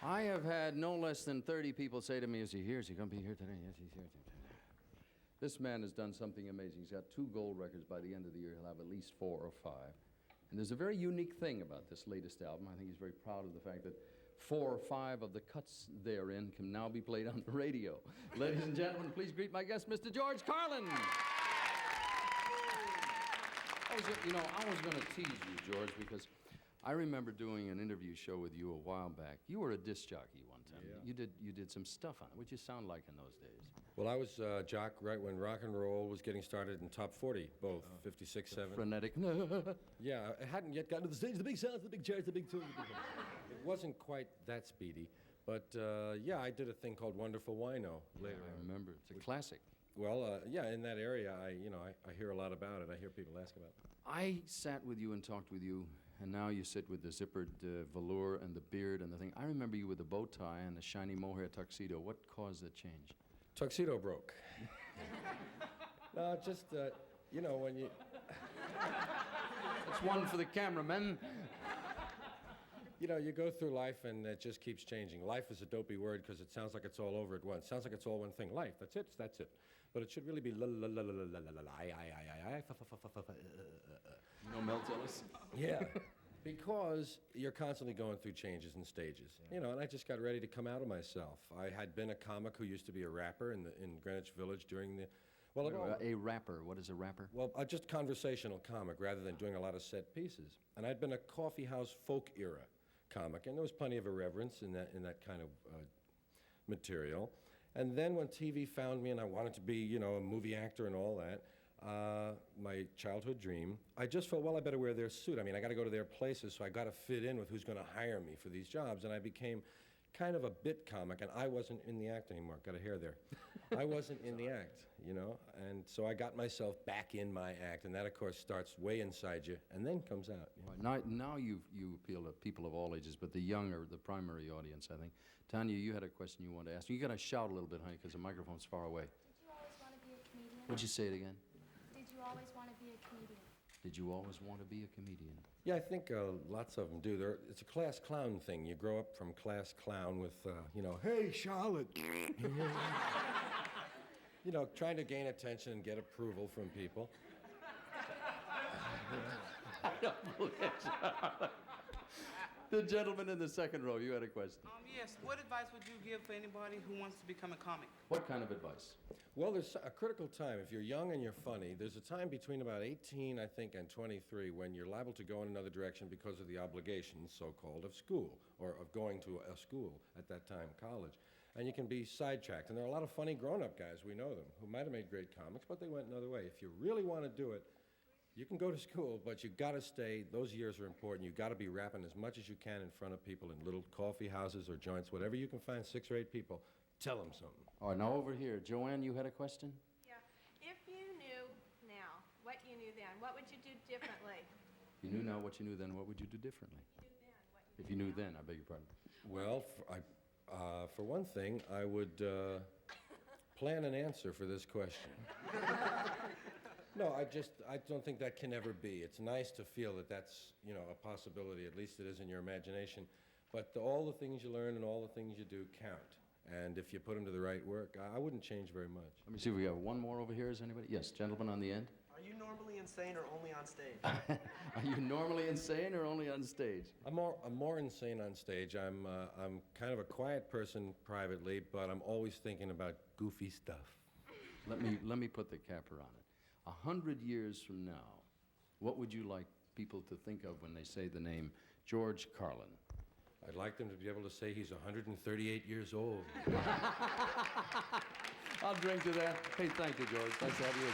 I have had no less than 30 people say to me, is he here? Is he going to be here today? Yes, he's here today. This man has done something amazing. He's got 2 gold records. By the end of the year, he'll have at least 4 or 5. And there's a very unique thing about this latest album. I think he's very proud of the fact that 4 or 5 of the cuts therein can now be played on the radio. Ladies and gentlemen, please greet my guest, Mr. George Carlin. I was going to tease you, George, because I remember doing an interview show with you a while back. You were a disc jockey one time. Yeah. You did some stuff on it. What'd you sound like in those days? Well, I was jock right when rock and roll was getting started in top 40, both 56, 7. Frenetic. Yeah, it hadn't yet gotten to the stage. The big sounds, the big chairs, the big tunes. It wasn't quite that speedy, but yeah, I did a thing called Wonderful Wino later. I remember. It's a classic. Well, yeah, in that area, I hear a lot about it. I hear people ask about it. I sat with you and talked with you, and now you sit with the zippered velour and the beard and the thing. I remember you with the bow tie and the shiny mohair tuxedo. What caused the change? Tuxedo broke. No, just, when you... That's one for the cameraman. You go through life and it just keeps changing. Life is a dopey word because it sounds like it's all over at once. Sounds like it's all one thing. Life, that's it. But it should really be la la la la la la la la I. No Mel Tillis? Yeah, because you're constantly going through changes and stages. And I just got ready to come out of myself. I had been a comic who used to be a rapper in Greenwich Village during the... A rapper. What is a rapper? Well, just conversational comic rather than doing a lot of set pieces. And I'd been a coffee house folk era comic, and there was plenty of irreverence in that kind of material. And then when TV found me and I wanted to be, a movie actor and all that, my childhood dream, I just felt, well, I better wear their suit. I mean, I got to go to their places, so I got to fit in with who's going to hire me for these jobs. And I became kind of a bit comic, and I wasn't in the act anymore. Got a hair there. I wasn't in the act, and so I got myself back in my act, and that, of course, starts way inside you and then comes out. Now you appeal to people of all ages, but the young are the primary audience, I think. Tanya, you had a question you wanted to ask. You got to shout a little bit, honey, because the microphone's far away. Did you always want to be a comedian? Would you say it again? Did you always want to be a comedian? Did you always want to be a comedian? Yeah, I think lots of them do. It's a class clown thing. You grow up from class clown with, hey, Charlotte. Trying to gain attention and get approval from people. I don't believe it. The gentleman in the second row, you had a question. Yes. What advice would you give for anybody who wants to become a comic? What kind of advice? Well, there's a critical time. If you're young and you're funny, there's a time between about 18, I think, and 23 when you're liable to go in another direction because of the obligations, so-called, of school, or of going to a school, at that time, college. And you can be sidetracked. And there are a lot of funny grown-up guys, we know them, who might have made great comics, but they went another way. If you really want to do it, you can go to school, but you got to stay. Those years are important. You got to be rapping as much as you can in front of people in little coffee houses or joints, whatever you can find, 6 or 8 people. Tell them something. All right, now over here, Joanne, you had a question? Yeah. If you knew now what you knew then, what would you do differently? If you knew now what you knew then, what would you do differently? If you knew then, I beg your pardon. Well, for one thing, I would plan an answer for this question. No, I don't think that can ever be. It's nice to feel that that's, a possibility. At least it is in your imagination. But all the things you learn and all the things you do count. And if you put them to the right work, I wouldn't change very much. Let me see if we have one more over here. Is anybody? Yes, gentleman on the end. Are you normally insane or only on stage? Are you normally insane or only on stage? I'm more insane on stage. I'm kind of a quiet person privately, but I'm always thinking about goofy stuff. Let me put the capper on it. 100 years from now, what would you like people to think of when they say the name George Carlin? I'd like them to be able to say he's 138 years old. I'll drink to that. Hey, thank you, George. Nice to have you.